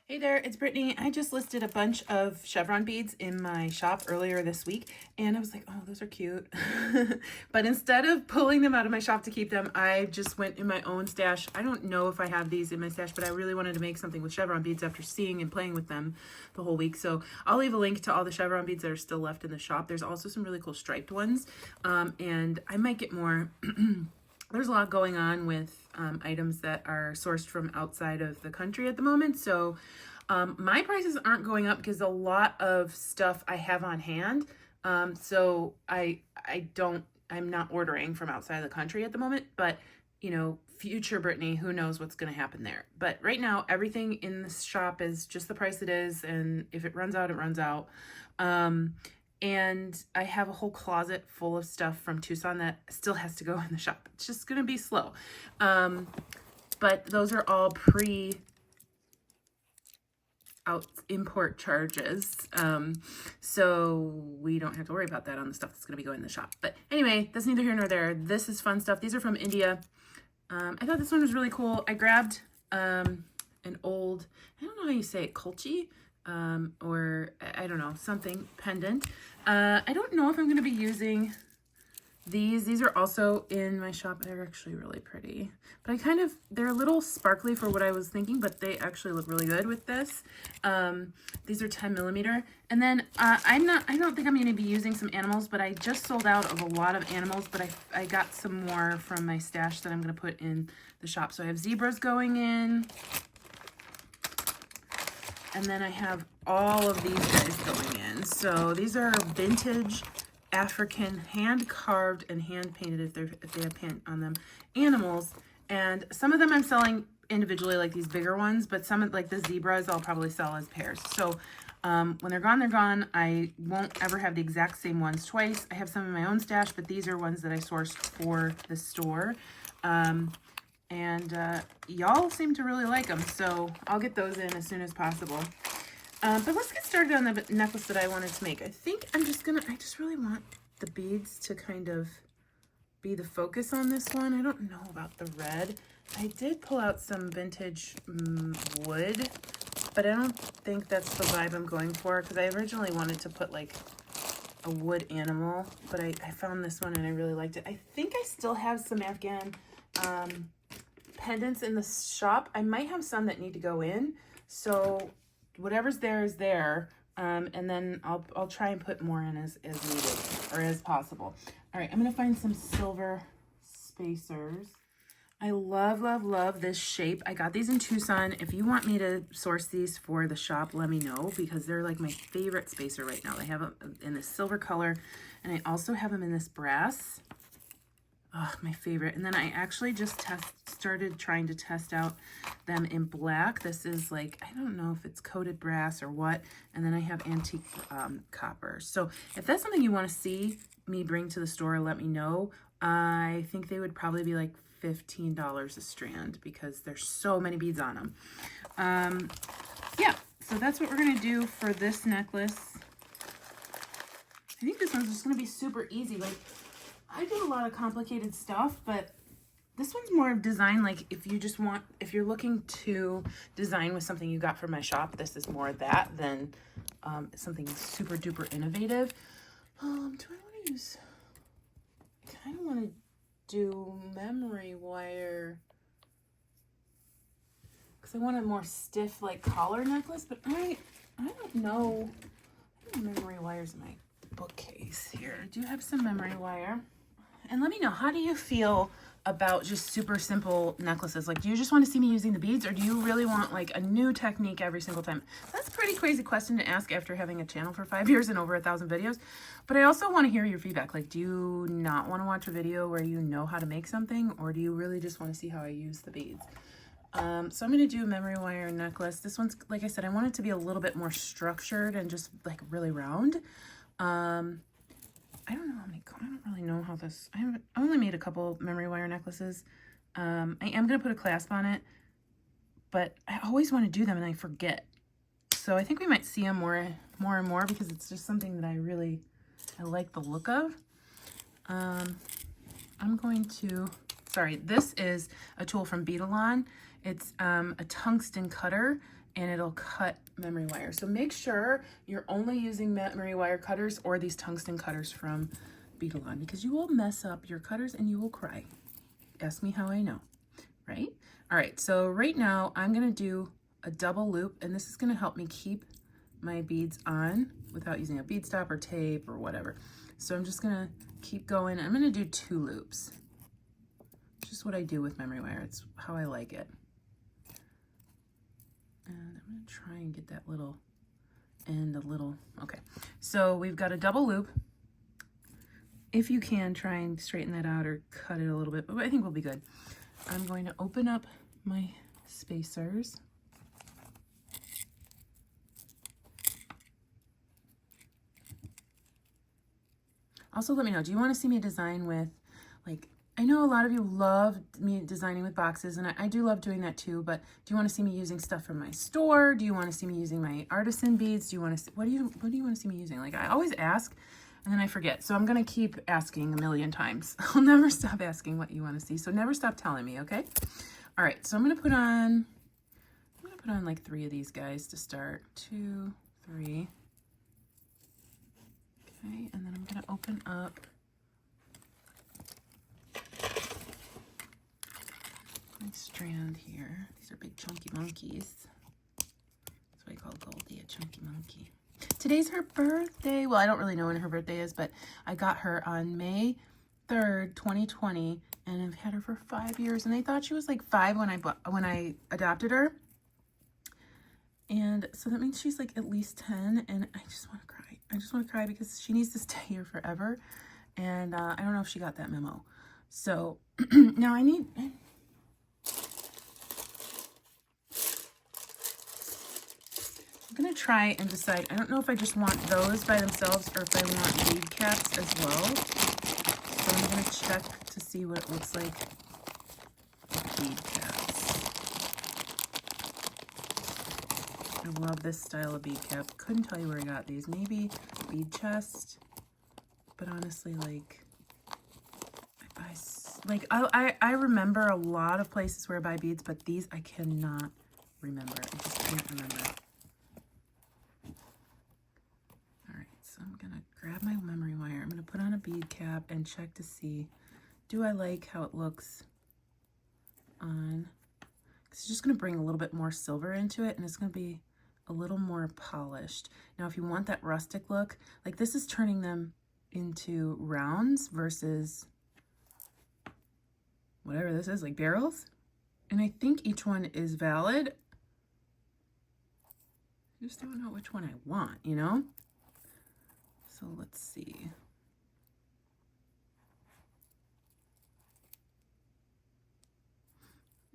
Hey there, it's Brittany. I just listed a bunch of chevron beads in my shop earlier this week, and I was like, oh, those are cute. But instead of pulling them out of my shop to keep them, I just went in my own stash. I don't know if I have these in my stash, but I really wanted to make something with chevron beads after seeing and playing with them the whole week. So I'll leave a link to all the chevron beads that are still left in the shop. There's also some really cool striped ones, and I might get more. There's a lot going on with items that are sourced from outside of the country at the moment. So my prices aren't going up because a lot of stuff I have on hand. So I'm not ordering from outside of the country at the moment, but you know, future Brittany, who knows what's going to happen there. But right now, everything in the shop is just the price it is. And if it runs out, it runs out. And I have a whole closet full of stuff from Tucson that still has to go in the shop. It's just going to be slow. But those are all out import charges. So we don't have to worry about that on the stuff that's going to be going in the shop. But anyway, that's neither here nor there. This is fun stuff. These are from India. I thought this one was really cool. I grabbed an old, I don't know how you say it, kulchi. Or I don't know, something pendant. I don't know if I'm going to be using these. These are also in my shop. They're actually really pretty, but they're a little sparkly for what I was thinking, but they actually look really good with this. These are 10 millimeter. And then, I don't think I'm going to be using some animals, but I just sold out of a lot of animals, but I got some more from my stash that I'm going to put in the shop. So I have zebras going in. And then I have all of these guys going in. So these are vintage African, hand-carved and hand-painted, if they have paint on them, animals. And some of them I'm selling individually, like these bigger ones, but some, like the zebras, I'll probably sell as pairs. So when they're gone, they're gone. I won't ever have the exact same ones twice. I have some in my own stash, but these are ones that I sourced for the store. And y'all seem to really like them, so I'll get those in as soon as possible. But let's get started on the necklace that I wanted to make. I think I just really want the beads to kind of be the focus on this one. I don't know about the red. I did pull out some vintage wood, but I don't think that's the vibe I'm going for, because I originally wanted to put like a wood animal, but I found this one and I really liked it. I think I still have some Afghan pendants in the shop. I might have some that need to go in, so whatever's there is there, and then I'll try and put more in as needed or as possible. All right, I'm gonna find some silver spacers. I love this shape. I got these in Tucson. If you want me to source these for the shop, let me know, because they're like my favorite spacer right now. They have them in this silver color, and I also have them in this brass. Oh, my favorite. And then I actually just started trying to test out them in black. This is like, I don't know if it's coated brass or what. And then I have antique copper. So if that's something you want to see me bring to the store, let me know. I think they would probably be like $15 a strand, because there's so many beads on them. Yeah, so that's what we're going to do for this necklace. I think this one's just going to be super easy. Like, I do a lot of complicated stuff, but this one's more of design. Like, if you're looking to design with something you got from my shop, this is more of that than something super duper innovative. Do I want to use, I kind of want to do memory wire, because I want a more stiff, like, collar necklace, but I don't know. I have memory wires in my bookcase here. I do have some memory wire. And let me know, how do you feel about just super simple necklaces? Like, do you just want to see me using the beads, or do you really want like a new technique every single time? That's a pretty crazy question to ask after having a channel for 5 years and over 1,000 videos. But I also want to hear your feedback. Like, do you not want to watch a video where you know how to make something, or do you really just want to see how I use the beads? So I'm going to do a memory wire necklace. This one's, like I said, I want it to be a little bit more structured and just like really round. I don't know how many, I don't really know how this, I only made a couple memory wire necklaces. I am going to put a clasp on it, but I always want to do them and I forget. So I think we might see them more and more, because it's just something that I like the look of. I'm going to, sorry, this is a tool from Bead. It's a tungsten cutter, and it'll cut memory wire. So make sure you're only using memory wire cutters or these tungsten cutters from Beadalon, because you will mess up your cutters and you will cry. Ask me how I know, right? All right, so right now I'm gonna do a double loop, and this is gonna help me keep my beads on without using a bead stop or tape or whatever. So I'm just gonna keep going. I'm gonna do 2 loops. Just what I do with memory wire. It's how I like it. And I'm gonna try and get that little end a little, okay. So we've got a double loop. If you can, try and straighten that out or cut it a little bit, but I think we'll be good. I'm going to open up my spacers. Also, let me know, do you want to see me design with, like, I know a lot of you love me designing with boxes, and I do love doing that too, but do you want to see me using stuff from my store? Do you want to see me using my artisan beads? Do you want to, what do you want to see me using? Like, I always ask, and then I forget. So I'm going to keep asking a million times. I'll never stop asking what you want to see. So never stop telling me, okay? All right, so I'm going to put on like 3 of these guys to start. 2, 3. Okay, and then I'm going to open up my strand here. These are big chunky monkeys. That's why I call Goldie a chunky monkey. Today's her birthday. Well, I don't really know when her birthday is, but I got her on May 3rd, 2020, and I've had her for 5 years, and they thought she was like 5 when I adopted her. And so that means she's like at least 10, and I just want to cry. I just want to cry because she needs to stay here forever. And I don't know if she got that memo. So now I'm going to try and decide. I don't know if I just want those by themselves or if I want bead caps as well. So I'm going to check to see what it looks like with bead caps. I love this style of bead cap. Couldn't tell you where I got these. Maybe Bead Chest. But honestly, like, I remember a lot of places where I buy beads, but these I cannot remember. I just can't remember. So I'm going to grab my memory wire. I'm going to put on a bead cap and check to see, do I like how it looks on? It's just going to bring a little bit more silver into it, and it's going to be a little more polished. Now, if you want that rustic look, like this is turning them into rounds versus whatever this is, like barrels. And I think each one is valid. I just don't know which one I want, you know? So let's see.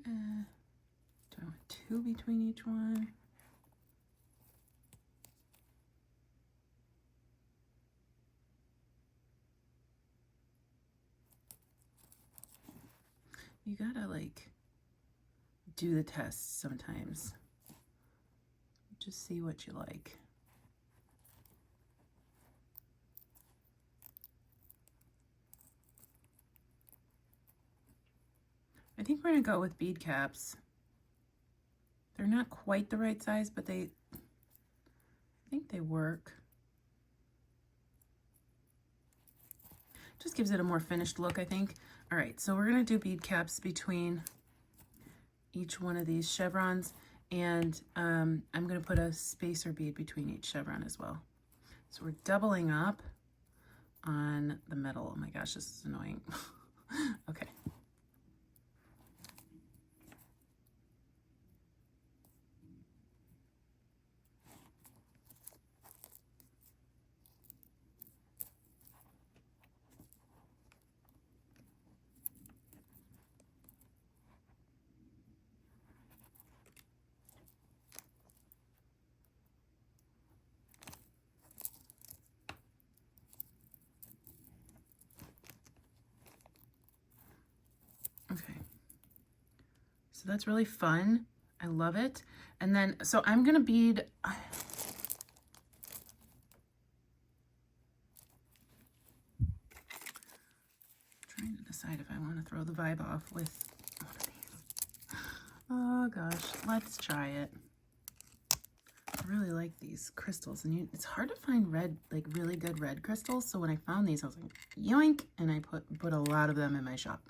Do I want 2 between each one? You gotta like do the test sometimes. Just see what you like. I think we're gonna go with bead caps. They're not quite the right size, but I think they work. Just gives it a more finished look, I think. All right, so we're gonna do bead caps between each one of these chevrons, and I'm gonna put a spacer bead between each chevron as well. So we're doubling up on the metal. Oh my gosh, this is annoying. Okay. Okay, so that's really fun. I love it. And then, so I'm gonna bead, trying to decide if I want to throw the vibe off with one of these. Oh gosh, let's try it. really like these crystals, and it's hard to find red, like really good red crystals. So when I found these, I was like, yoink, and I put a lot of them in my shop.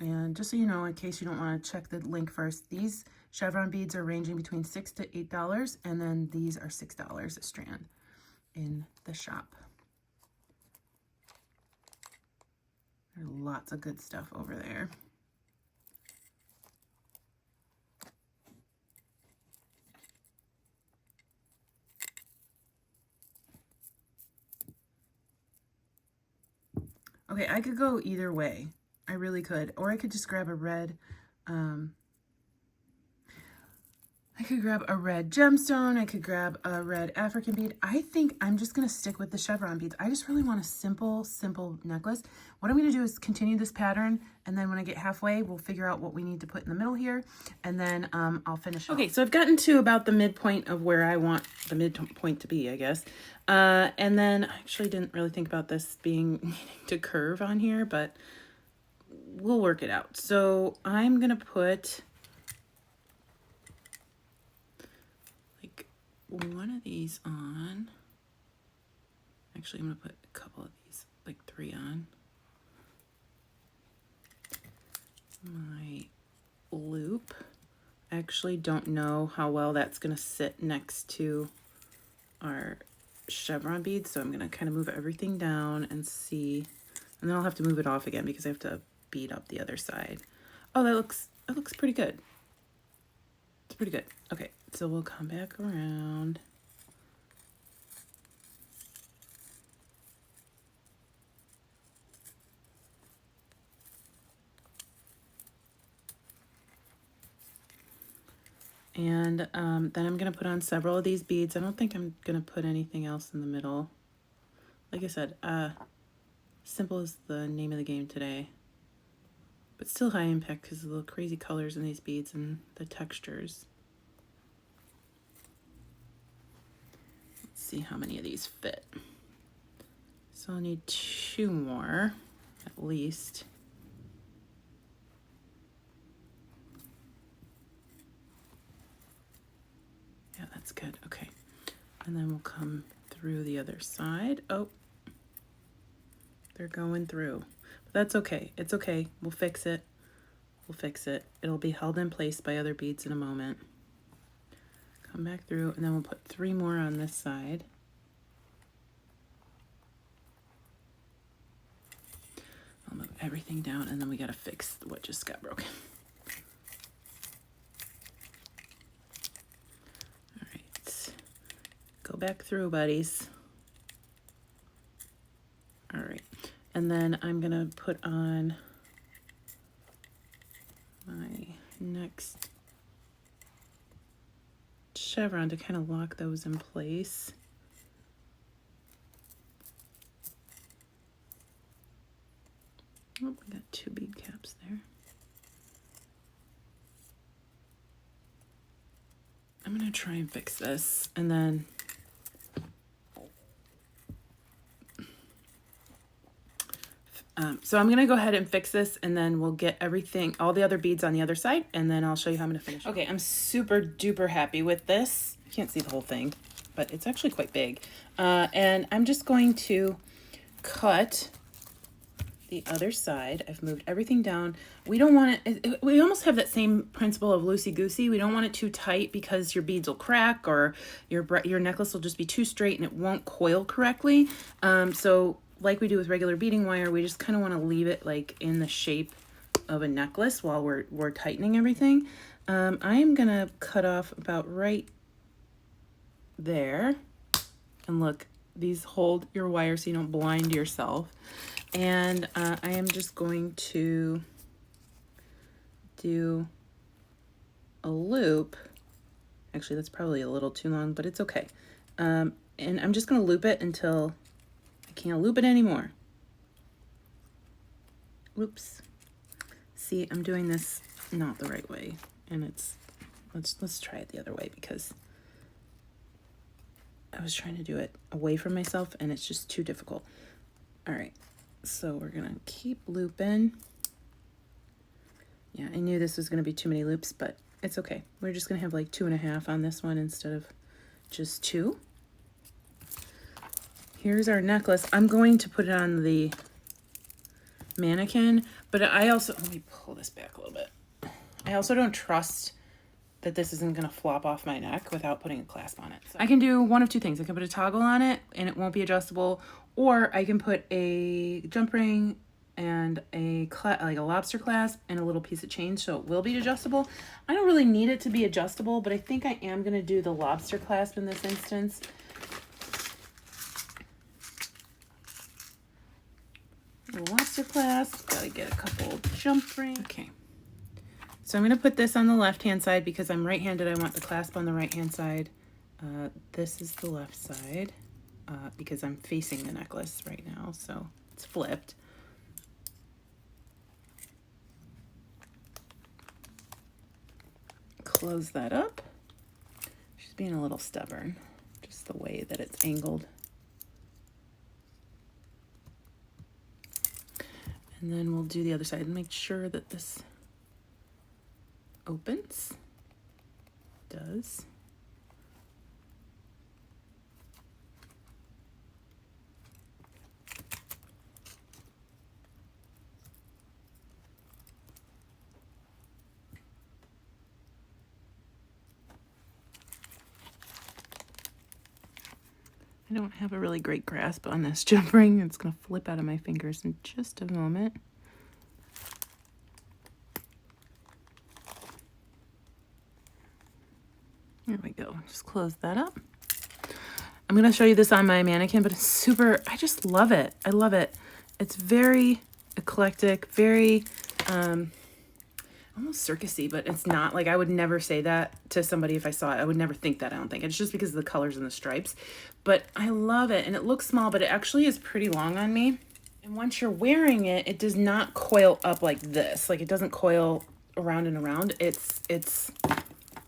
And just so you know, in case you don't want to check the link first, these chevron beads are ranging between $6 to $8, and then these are $6 a strand in the shop. There's lots of good stuff over there. Okay, I could go either way. I really could. Or I could just grab a red, I could grab a red gemstone. I could grab a red African bead. I think I'm just going to stick with the chevron beads. I just really want a simple, simple necklace. What I'm going to do is continue this pattern, and then when I get halfway, we'll figure out what we need to put in the middle here, and then I'll finish. Okay, so I've gotten to about the midpoint of where I want the midpoint to be, I guess. And then I actually didn't really think about this being needing to curve on here, but we'll work it out. So I'm going to put one of these on. Actually, I'm going to put a couple of these, like 3 on. My loop. I actually don't know how well that's going to sit next to our chevron beads, so I'm going to kind of move everything down and see. And then I'll have to move it off again because I have to bead up the other side. Oh, that looks pretty good. It's pretty good. Okay, so we'll come back around. And then I'm going to put on several of these beads. I don't think I'm going to put anything else in the middle. Like I said, simple is the name of the game today. But still high impact because of the crazy colors in these beads and the textures. Let's see how many of these fit. So I'll need 2 more, at least. Yeah, that's good. Okay. And then we'll come through the other side. Oh, they're going through. But that's okay. It's okay. We'll fix it. We'll fix it. It'll be held in place by other beads in a moment. Come back through, and then we'll put 3 more on this side. I'll move everything down, and then we got to fix what just got broken. All right. Go back through, buddies. All right. And then I'm going to put on my next chevron to kind of lock those in place. Oh, we got 2 bead caps there. I'm going to try and fix this, and then so I'm going to go ahead and fix this, and then we'll get everything, all the other beads on the other side, and then I'll show you how I'm going to finish. Okay, I'm super duper happy with this. You can't see the whole thing, but it's actually quite big. And I'm just going to cut the other side. I've moved everything down. We don't want it, we almost have that same principle of loosey-goosey. We don't want it too tight because your beads will crack, or your necklace will just be too straight and it won't coil correctly. So like we do with regular beading wire, we just kind of want to leave it like in the shape of a necklace while we're tightening everything. I am gonna cut off about right there, and look, these hold your wire so you don't blind yourself. And I am just going to do a loop. Actually, that's probably a little too long, but it's okay. And I'm just going to loop it until I can't loop it anymore. Whoops. See, I'm doing this not the right way, and let's try it the other way, because I was trying to do it away from myself and it's just too difficult. All right, So we're gonna keep looping. Yeah, I knew this was gonna be too many loops, but it's okay. We're just gonna have like 2.5 on this one instead of just 2. Here's our necklace. I'm going to put it on the mannequin, but I also, let me pull this back a little bit. I also don't trust that this isn't gonna flop off my neck without putting a clasp on it. So I can do one of two things. I can put a toggle on it and it won't be adjustable, or I can put a jump ring and like a lobster clasp and a little piece of chain so it will be adjustable. I don't really need it to be adjustable, but I think I am gonna do the lobster clasp in this instance. The lobster clasp, gotta get a couple jump rings. Okay. So I'm going to put this on the left-hand side because I'm right-handed. I want the clasp on the right-hand side. This is the left side because I'm facing the necklace right now, so it's flipped. Close that up. She's being a little stubborn, just the way that it's angled. And then we'll do the other side and make sure that this opens. Does. I don't have a really great grasp on this jump ring. It's going to flip out of my fingers in just a moment. There we go. Just close that up. I'm going to show you this on my mannequin, but it's super, I just love it. I love it. It's very eclectic, very almost circusy, but it's not. Like, I would never say that to somebody if I saw it. I would never think that, I don't think. It's just because of the colors and the stripes. But I love it. And it looks small, but it actually is pretty long on me. And once you're wearing it, it does not coil up like this. Like, it doesn't coil around and around. It's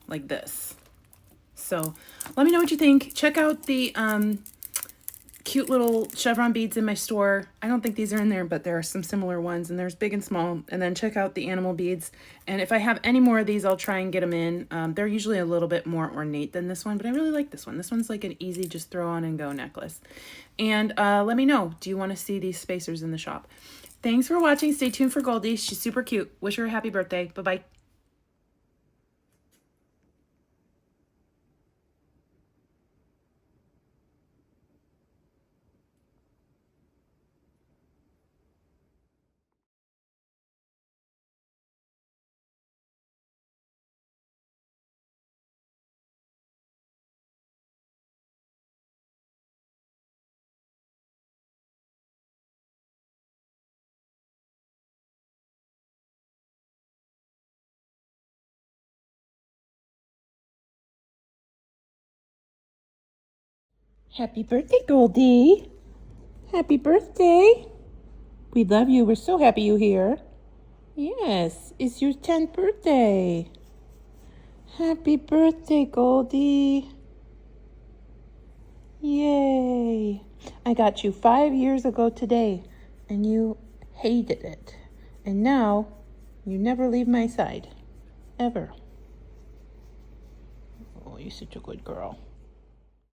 like this. So let me know what you think. Check out the cute little chevron beads in my store. I don't think these are in there, but there are some similar ones, and there's big and small. And then check out the animal beads. And if I have any more of these, I'll try and get them in. They're usually a little bit more ornate than this one, but I really like this one. This one's like an easy just throw on and go necklace. And let me know, do you want to see these spacers in the shop? Thanks for watching. Stay tuned for Goldie. She's super cute. Wish her a happy birthday. Bye-bye. Happy birthday, Goldie. Happy birthday. We love you. We're so happy you're here. Yes, it's your 10th birthday. Happy birthday, Goldie. Yay. I got you 5 years ago today, and you hated it. And now, you never leave my side. Ever. Oh, you're such a good girl.